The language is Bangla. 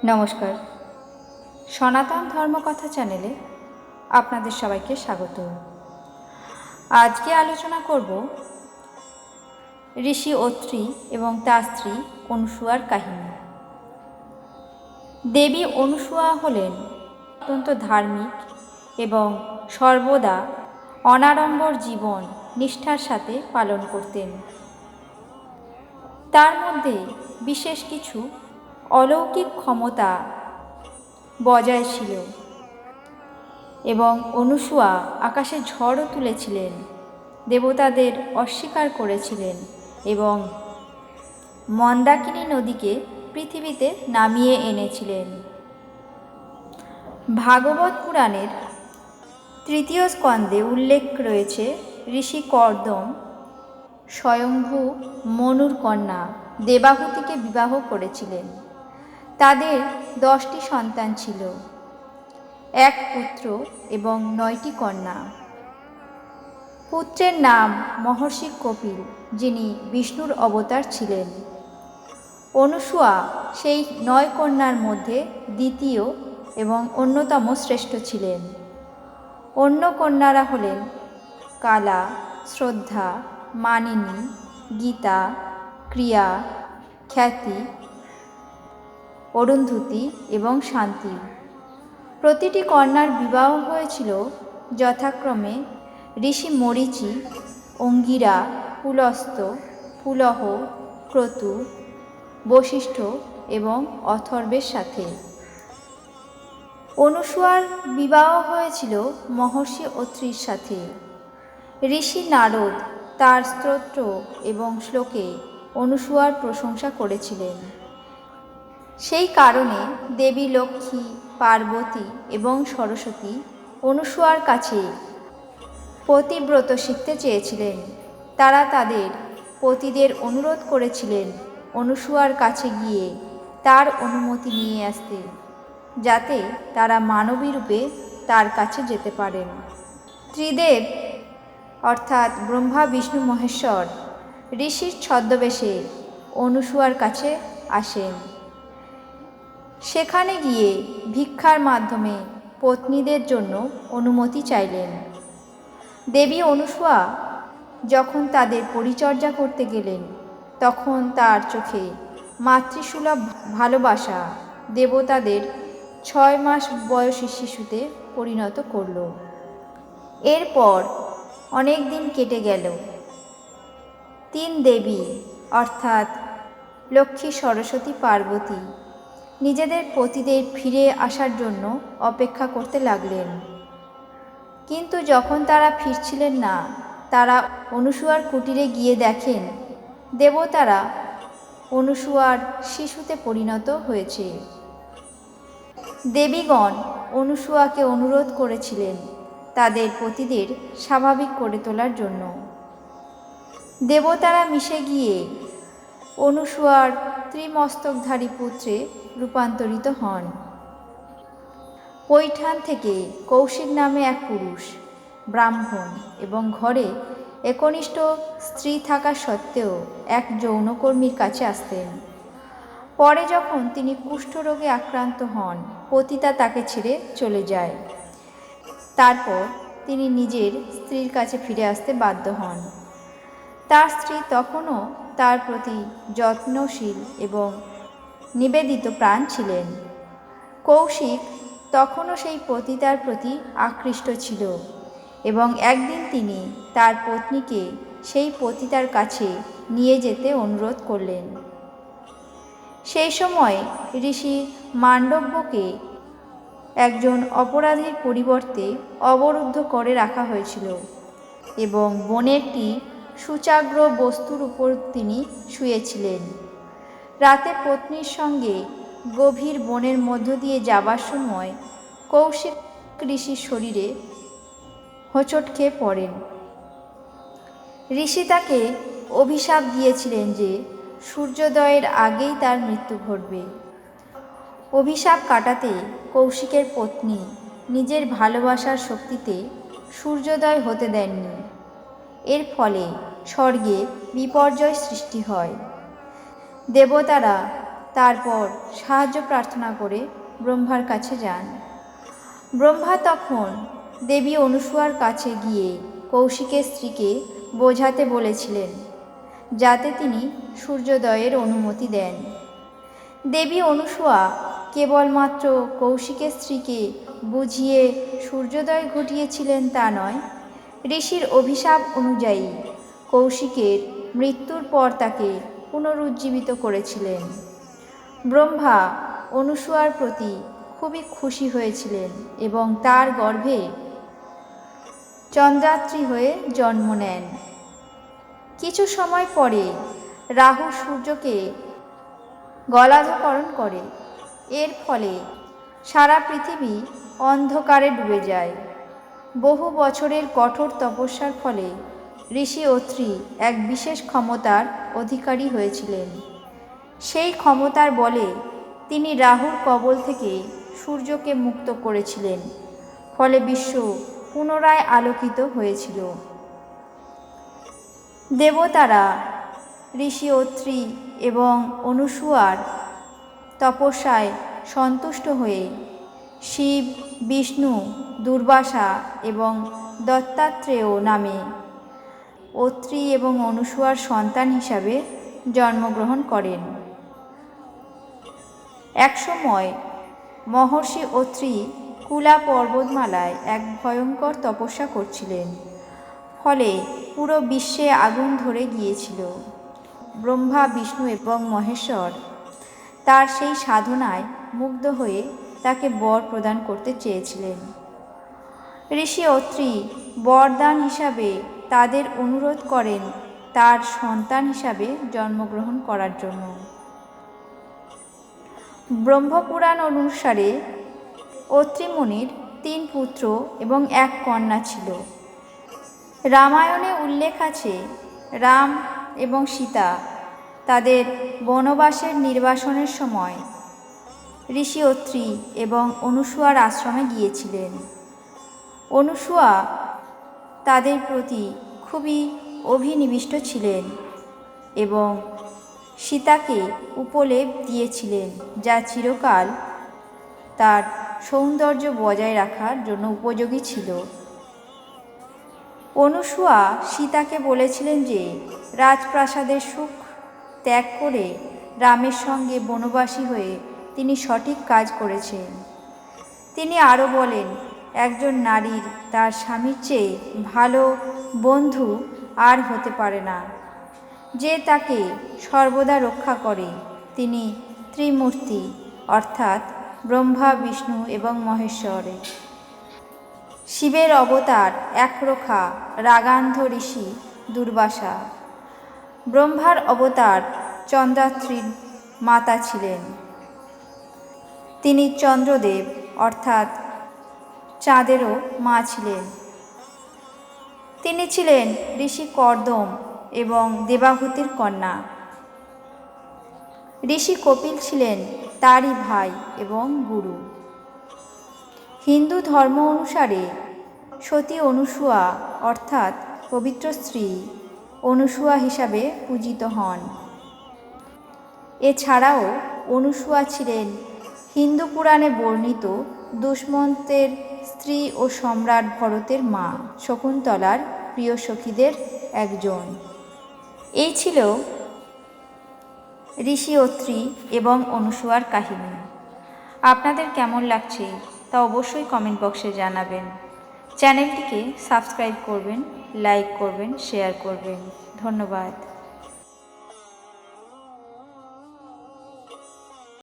নমস্কার। সনাতন ধর্মকথা চ্যানেলে আপনাদের সবাইকে স্বাগত। আজকে আলোচনা করব ঋষি অত্রি এবং তার স্ত্রী অনুসূয়ার কাহিনী। দেবী অনুসূয়া হলেন অত্যন্ত ধার্মিক এবং সর্বদা অনাড়ম্বর জীবন নিষ্ঠার সাথে পালন করতেন। তার মধ্যে বিশেষ কিছু অলৌকিক ক্ষমতা বজায় ছিল এবং অনুসূয়া আকাশে ঝড়ও তুলেছিলেন, দেবতাদের অস্বীকার করেছিলেন এবং মন্দাকিনী নদীকে পৃথিবীতে নামিয়ে এনেছিলেন। ভাগবত পুরাণের 3য় স্কন্ধে উল্লেখ রয়েছে ঋষি কর্দম স্বয়ম্ভু মনুর কন্যা দেবাহুতিকে বিবাহ করেছিলেন। তাদের 10টি সন্তান ছিল, 1 পুত্র এবং 9টি কন্যা। পুত্রের নাম মহর্ষি কপিল, যিনি বিষ্ণুর অবতার ছিলেন। অনুসূয়া সেই 9 কন্যার মধ্যে দ্বিতীয় এবং অন্যতম শ্রেষ্ঠ ছিলেন। অন্য কন্যারা হলেন কালা, শ্রদ্ধা, মানিনী, গীতা, ক্রিয়া, খ্যাতি, অরুন্ধতী এবং শান্তি। প্রতিটি কন্যার বিবাহ হয়েছিল যথাক্রমে ঋষি মরীচি, অঙ্গিরা, পুলস্ত, পুলহ, ক্রতু, বশিষ্ঠ এবং অথর্বের সাথে। অনুসূয়ার বিবাহ হয়েছিল মহর্ষি অত্রির সাথে। ঋষি নারদ তার স্তোত্র এবং শ্লোকে অনুসূয়ার প্রশংসা করেছিলেন। সেই কারণে দেবী লক্ষ্মী, পার্বতী এবং সরস্বতী অনুসূয়ার কাছে পতিব্রত শিখতে চেয়েছিলেন। তারা তাদের পতিদের অনুরোধ করেছিলেন অনুসূয়ার কাছে গিয়ে তার অনুমতি নিয়ে আসতে, যাতে তারা মানবী রূপে তার কাছে যেতে পারেন। ত্রিদেব অর্থাৎ ব্রহ্মা, বিষ্ণু, মহেশ্বর ঋষির ছদ্মবেশে অনুসূয়ার কাছে আসেন। সেখানে গিয়ে ভিক্ষার মাধ্যমে পত্নীদের জন্য অনুমতি চাইলেন। দেবী অনুসূয়া যখন তাদের পরিচর্যা করতে গেলেন, তখন তার চোখে মাতৃসুলভ ভালোবাসা দেবতাদের 6 মাস বয়সী শিশুতে পরিণত করল। এরপর অনেক দিন কেটে গেল। 3 দেবী অর্থাৎ লক্ষ্মী, সরস্বতী, পার্বতী নিজেদের পতিদের ফিরে আসার জন্য অপেক্ষা করতে লাগলেন। কিন্তু যখন তারা ফিরছিলেন না, তারা অনুসূয়ার কুটিরে গিয়ে দেখেন দেবতারা অনুসূয়ার শিশুতে পরিণত হয়েছে। দেবীগণ অনুসূয়াকে অনুরোধ করেছিলেন তাদের পতিদের স্বাভাবিক করে তোলার জন্য। দেবতারা মিশে গিয়ে অনুসূয়ার ত্রিমস্তকধারী পুত্রে রূপান্তরিত হন। কৈঠান থেকে কৌশিক নামে এক পুরুষ, ব্রাহ্মণ এবং ঘরে একনিষ্ঠ স্ত্রী থাকা সত্ত্বেও এক যৌনকর্মীর কাছে আসতেন। পরে যখন তিনি কুষ্ঠরোগে আক্রান্ত হন, পতিতা তাকে ছেড়ে চলে যায়। তারপর তিনি নিজের স্ত্রীর কাছে ফিরে আসতে বাধ্য হন। তার স্ত্রী তখনও তার প্রতি যত্নশীল এবং নিবেদিত প্রাণ ছিলেন। কৌশিক তখনও সেই পতিতার প্রতি আকৃষ্ট ছিল এবং একদিন তিনি তার পত্নীকে সেই পতিতার কাছে নিয়ে যেতে অনুরোধ করলেন। সেই সময় ঋষি মান্ডব্যকে একজন অপরাধীর পরিবর্তে অবরুদ্ধ করে রাখা হয়েছিল এবং বনে একটি সুচাগ্র বস্তুর উপর তিনি শুয়েছিলেন। রাতে পত্নীর সঙ্গে গভীর বনের মধ্য দিয়ে যাবার সময় কৌশিক ঋষির শরীরে হোঁচট খেয়ে পড়েন। ঋষি তাকে অভিশাপ দিয়েছিলেন যে সূর্যোদয়ের আগেই তার মৃত্যু ঘটবে। অভিশাপ কাটাতে কৌশিকের পত্নী নিজের ভালোবাসার শক্তিতে সূর্যোদয় হতে দেননি। এর ফলে স্বর্গে বিপর্যয় সৃষ্টি হয়। দেবতারা তারপর সাহায্য প্রার্থনা করে ব্রহ্মার কাছে যান। ব্রহ্মা তখন দেবী অনুসূয়ার কাছে গিয়ে কৌশিকের স্ত্রীকে বোঝাতে বলেছিলেন, যাতে তিনি সূর্যোদয়ের অনুমতি দেন। দেবী অনুসূয়া কেবলমাত্র কৌশিকের স্ত্রীকে বুঝিয়ে সূর্যোদয় ঘটিয়েছিলেন তা নয়, ঋষির অভিশাপ অনুযায়ী কৌশিকের মৃত্যুর পর তাকে পুনরুজ্জীবিত করেছিলেন। ব্রহ্মা অনুসূয়ার প্রতি খুবই খুশি হয়েছিলেন এবং তার গর্ভে চন্দ্রাত্রী হয়ে জন্ম নেন। কিছু সময় পরে রাহু সূর্যকে গলাধঃকরণ করে। এর ফলে সারা পৃথিবী অন্ধকারে ডুবে যায়। বহু বছরের কঠোর তপস্যার ফলে ঋষি অত্রি এক বিশেষ ক্ষমতার অধিকারী হয়েছিলেন। সেই ক্ষমতার বলে তিনি রাহুর কবল থেকে সূর্যকে মুক্ত করেছিলেন, ফলে বিশ্ব পুনরায় আলোকিত হয়েছিল। দেবতারা ঋষি অত্রি এবং অনুসূয়ার তপস্যায় সন্তুষ্ট হয়ে শিব, বিষ্ণু, দুর্বাসা এবং দত্তাত্রেয় নামে অত্রি এবং অনুসূয়ার সন্তান হিসাবে জন্মগ্রহণ করেন। একসময় মহর্ষি অত্রি কুলা পর্বতমালায় এক ভয়ঙ্কর তপস্যা করছিলেন, ফলে পুরো বিশ্বে আগুন ধরে গিয়েছিল। ব্রহ্মা, বিষ্ণু এবং মহেশ্বর তার সেই সাধনায় মুগ্ধ হয়ে তাকে বর প্রদান করতে চেয়েছিলেন। ঋষি অত্রি বরদান হিসাবে তাদের অনুরোধ করেন তার সন্তান হিসাবে জন্মগ্রহণ করার জন্য। ব্রহ্মপুরাণ অনুসারে অত্রি মুনির 3 পুত্র এবং 1 কন্যা ছিল। রামায়ণে উল্লেখ আছে, রাম এবং সীতা তাদের বনবাসের নির্বাসনের সময় ঋষি অত্রি এবং অনুসূয়ার আশ্রমে গিয়েছিলেন। অনুসূয়া তাদের প্রতি খুবই অভিনিবিষ্ট ছিলেন এবং সীতাকে উপলেপ দিয়েছিলেন, যা চিরকাল তার সৌন্দর্য বজায় রাখার জন্য উপযোগী ছিল। অনুসূয়া সীতাকে বলেছিলেন যে রাজপ্রাসাদের সুখ ত্যাগ করে রামের সঙ্গে বনবাসী হয়ে তিনি সঠিক কাজ করেছেন। তিনি আরও বলেন, একজন নারীর তার স্বামীর চেয়ে ভালো বন্ধু আর হতে পারে না, যে তাকে সর্বদা রক্ষা করে। তিনি ত্রিমূর্তি, অর্থাৎ ব্রহ্মা, বিষ্ণু এবং মহেশ্বরে। শিবের অবতার একরোখা রাগান্ধ ঋষি দুর্বাসা। ব্রহ্মার অবতার চন্দ্রাত্রীর মাতা ছিলেন। তিনি চন্দ্রদেব অর্থাৎ চাঁদেরও মা ছিলেন। তিনি ছিলেন ঋষি কর্দম এবং দেবাহুতির কন্যা। ঋষি কপিল ছিলেন তারই ভাই এবং গুরু। হিন্দু ধর্ম অনুসারে সতী অনুসূয়া অর্থাৎ পবিত্র স্ত্রী অনুসূয়া হিসাবে পূজিত হন। এছাড়াও অনুসূয়া ছিলেন হিন্দু পুরাণে বর্ণিত দুষ্মন্তের স্ত্রী ও সম্রাট ভরতের মা শকুন্তলার প্রিয় সখীদের একজন। এই ছিল ঋষি অত্রি এবং অনুসূয়ার কাহিনী। আপনাদের কেমন লাগছে তা অবশ্যই কমেন্ট বক্সে জানাবেন। চ্যানেলটিকে সাবস্ক্রাইব করবেন, লাইক করবেন, শেয়ার করবেন। ধন্যবাদ।